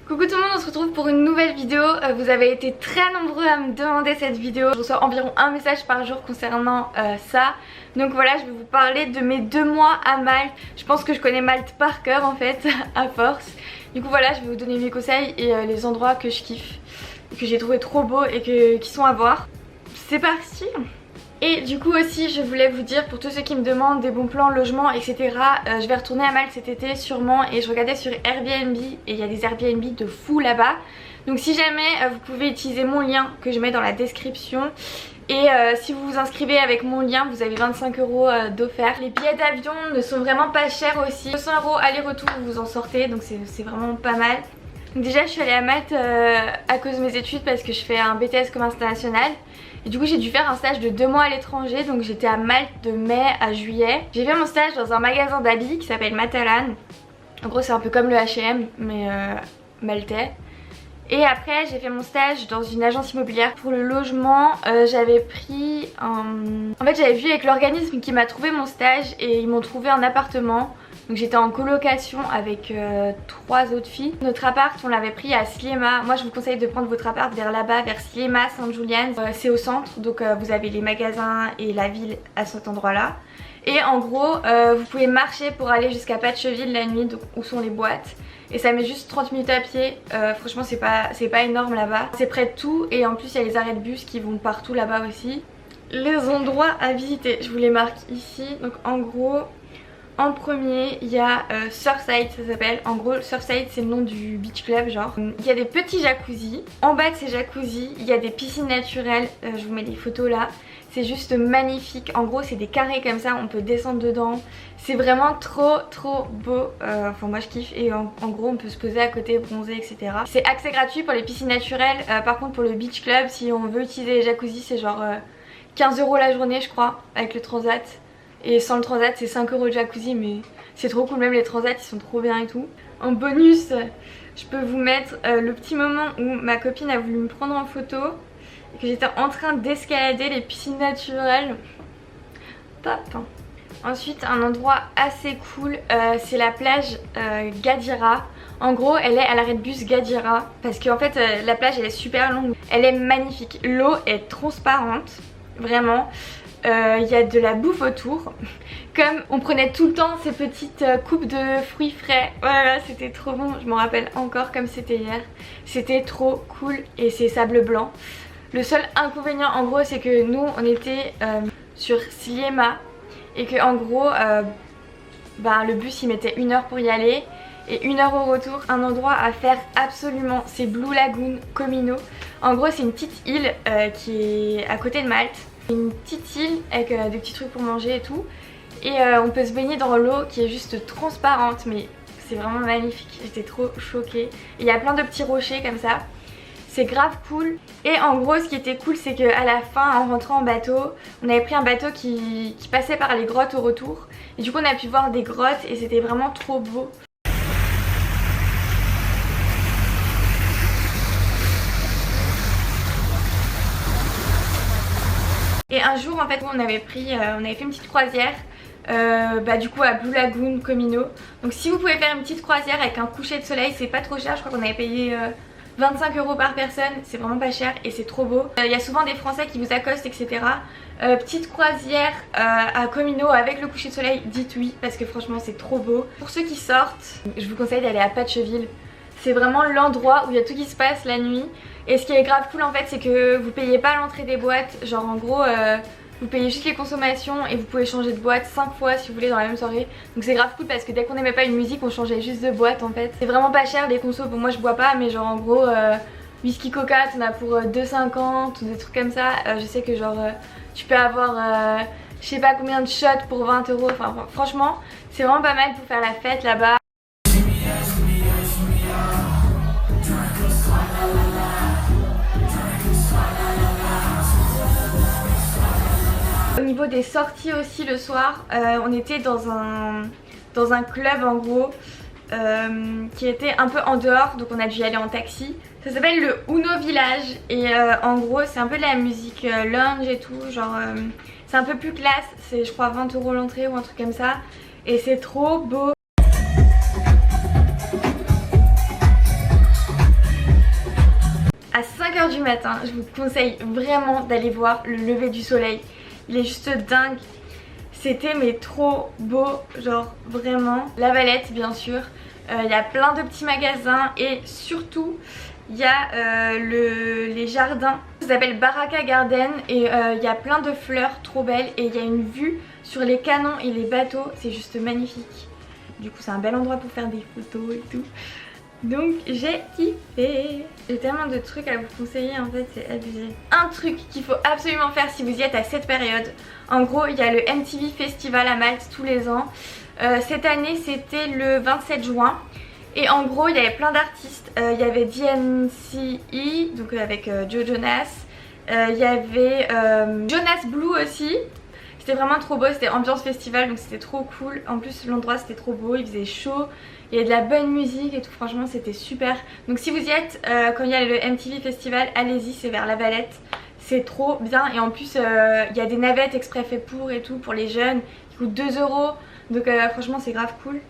Coucou tout le monde, on se retrouve pour une nouvelle vidéo. Vous avez été très nombreux à me demander cette vidéo. Je reçois environ un message par jour concernant ça. Donc voilà, je vais vous parler de mes 2 mois à Malte. Je pense que je connais Malte par cœur en fait, à force. Du coup voilà, je vais vous donner mes conseils et les endroits que je kiffe, que j'ai trouvé trop beaux et qui sont à voir. C'est parti! Et du coup aussi je voulais vous dire, pour tous ceux qui me demandent des bons plans, logements, etc. Je vais retourner à Malte cet été sûrement, et je regardais sur Airbnb et il y a des Airbnb de fou là-bas. Donc si jamais vous pouvez utiliser mon lien que je mets dans la description. Et si vous vous inscrivez avec mon lien, vous avez 25 € d'offert. Les billets d'avion ne sont vraiment pas chers aussi. 200 € aller-retour, vous vous en sortez, donc c'est vraiment pas mal. Donc déjà je suis allée à Malte à cause de mes études, parce que je fais un BTS commerce international. Et du coup j'ai dû faire un stage de 2 mois à l'étranger, donc j'étais à Malte de mai à juillet. J'ai fait mon stage dans un magasin d'habits qui s'appelle Matalan. En gros c'est un peu comme le H&M mais maltais. Et après j'ai fait mon stage dans une agence immobilière. Pour le logement j'avais pris en fait j'avais vu avec l'organisme qui m'a trouvé mon stage, et ils m'ont trouvé un appartement. Donc j'étais en colocation avec 3 autres filles. Notre appart on l'avait pris à Sliema. Moi je vous conseille de prendre votre appart vers là-bas, vers Sliema, Saint-Julian. C'est au centre, donc vous avez les magasins et la ville à cet endroit là. Et en gros vous pouvez marcher pour aller jusqu'à Patcheville la nuit, donc où sont les boîtes. Et ça met juste 30 minutes à pied. Franchement c'est pas énorme là-bas. C'est près de tout, et en plus il y a les arrêts de bus qui vont partout là-bas aussi. Les endroits à visiter, je vous les marque ici. Donc en gros, en premier il y a Surfside, ça s'appelle. En gros Surfside c'est le nom du beach club genre. Il y a des petits jacuzzis. En bas de ces jacuzzis il y a des piscines naturelles. Je vous mets des photos là. C'est juste magnifique. En gros c'est des carrés comme ça, on peut descendre dedans. C'est vraiment trop beau. Enfin moi je kiffe. Et en gros on peut se poser à côté, bronzer, etc. C'est accès gratuit pour les piscines naturelles. Par contre pour le beach club, si on veut utiliser les jacuzzis, c'est genre 15 € la journée je crois, avec le transat. Et sans le transat c'est 5 € le jacuzzi, mais c'est trop cool, même les transats ils sont trop bien et tout. En bonus je peux vous mettre le petit moment où ma copine a voulu me prendre en photo et que j'étais en train d'escalader les piscines naturelles. Top. Ensuite un endroit assez cool, c'est la plage Gadira. En gros elle est à l'arrêt de bus Gadira, parce qu'en fait la plage elle est super longue. Elle est magnifique, l'eau est transparente, vraiment. Il y a de la bouffe autour. Comme on prenait tout le temps ces petites coupes de fruits frais. Voilà, c'était trop bon, je m'en rappelle encore comme c'était hier. C'était trop cool, et c'est sable blanc. Le seul inconvénient en gros c'est que nous on était sur Sliema, et que en gros le bus il mettait 1 heure pour y aller et 1 heure au retour. Un endroit à faire absolument, c'est Blue Lagoon Comino. En gros c'est une petite île qui est à côté de Malte. Une petite île avec des petits trucs pour manger et tout. Et on peut se baigner dans l'eau qui est juste transparente, mais c'est vraiment magnifique. J'étais trop choquée. Il y a plein de petits rochers comme ça. C'est grave cool. Et en gros ce qui était cool c'est qu'à la fin, en rentrant en bateau, on avait pris un bateau qui passait par les grottes au retour. Et du coup on a pu voir des grottes et c'était vraiment trop beau. Et un jour en fait on avait fait une petite croisière du coup à Blue Lagoon Comino. Donc si vous pouvez faire une petite croisière avec un coucher de soleil, c'est pas trop cher. Je crois qu'on avait payé 25 € par personne, c'est vraiment pas cher et c'est trop beau. Il y a souvent des Français qui vous accostent, etc. Petite croisière à Comino avec le coucher de soleil, dites oui, parce que franchement c'est trop beau. Pour ceux qui sortent, je vous conseille d'aller à Patcheville. C'est vraiment l'endroit où il y a tout qui se passe la nuit. Et ce qui est grave cool en fait c'est que vous payez pas l'entrée des boîtes. Genre en gros vous payez juste les consommations et vous pouvez changer de boîte 5 fois si vous voulez dans la même soirée. Donc c'est grave cool parce que dès qu'on n'aimait pas une musique on changeait juste de boîte en fait. C'est vraiment pas cher les consos. Bon moi je bois pas, mais genre en gros whisky coca t'en as pour 2,50 ou des trucs comme ça. Je sais que genre tu peux avoir je sais pas combien de shots pour 20 €. Enfin franchement c'est vraiment pas mal pour faire la fête là-bas. Au niveau des sorties aussi le soir, on était dans un club en gros qui était un peu en dehors, donc on a dû y aller en taxi. Ça s'appelle le Uno Village et en gros c'est un peu de la musique lounge et tout, genre c'est un peu plus classe, c'est je crois 20 € l'entrée ou un truc comme ça, et c'est trop beau. h du matin. Je vous conseille vraiment d'aller voir le lever du soleil. Il est juste dingue. C'était mais trop beau, genre vraiment. La Valette bien sûr. Il y a plein de petits magasins et surtout il y a les jardins. Ça s'appelle Baraka Garden et il y a plein de fleurs trop belles et il y a une vue sur les canons et les bateaux. C'est juste magnifique. Du coup c'est un bel endroit pour faire des photos et tout. Donc j'ai kiffé. J'ai tellement de trucs à vous conseiller en fait, c'est abusé. Un truc qu'il faut absolument faire si vous y êtes à cette période. En gros il y a le MTV Festival à Malte tous les ans. Cette année c'était le 27 juin. Et en gros il y avait plein d'artistes. Il y avait DNCE, donc avec Joe Jonas. Il y avait Jonas Blue aussi. C'était vraiment trop beau, c'était ambiance festival donc c'était trop cool. En plus l'endroit c'était trop beau, il faisait chaud. Il y a de la bonne musique et tout, franchement c'était super. Donc si vous y êtes, quand il y a le MTV Festival, allez-y, c'est vers La Valette. C'est trop bien et en plus il y a des navettes exprès fait pour et tout pour les jeunes qui coûtent 2 €. Donc franchement c'est grave cool.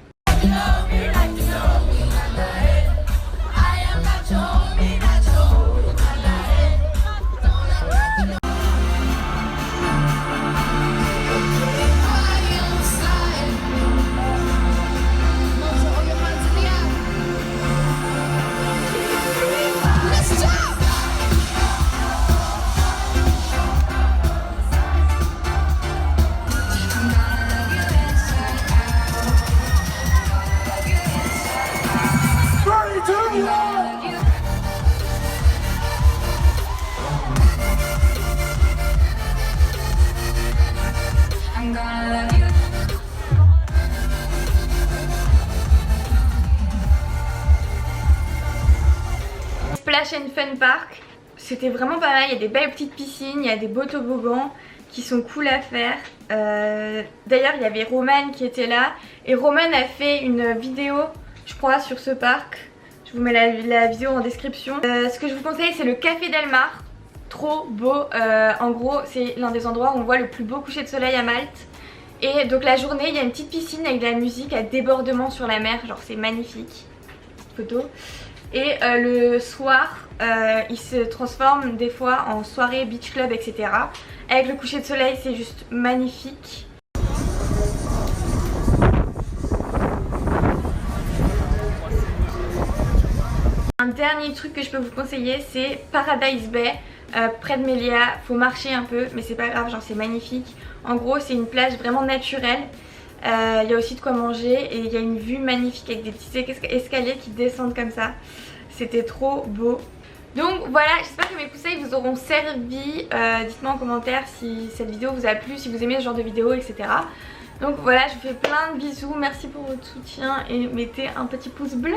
Splash and Fun Park, c'était vraiment pas mal, il y a des belles petites piscines, il y a des beaux toboggans qui sont cool à faire. D'ailleurs il y avait Roman qui était là et Roman a fait une vidéo je crois sur ce parc. Je vous mets la vidéo en description. Ce que je vous conseille c'est le Café Del Mar, trop beau. En gros c'est l'un des endroits où on voit le plus beau coucher de soleil à Malte. Et donc la journée il y a une petite piscine avec de la musique à débordement sur la mer, genre c'est magnifique. Petite photo. Et le soir, il se transforme des fois en soirée beach club, etc. Avec le coucher de soleil, c'est juste magnifique. Un dernier truc que je peux vous conseiller, c'est Paradise Bay, près de Melia. Faut marcher un peu, mais c'est pas grave, genre c'est magnifique. En gros, c'est une plage vraiment naturelle. Il y a aussi de quoi manger et il y a une vue magnifique avec des petits escaliers qui descendent comme ça. C'était trop beau. Donc voilà, j'espère que mes conseils vous auront servi. Dites-moi en commentaire si cette vidéo vous a plu, si vous aimez ce genre de vidéo, etc. Donc voilà, je vous fais plein de bisous. Merci pour votre soutien et mettez un petit pouce bleu.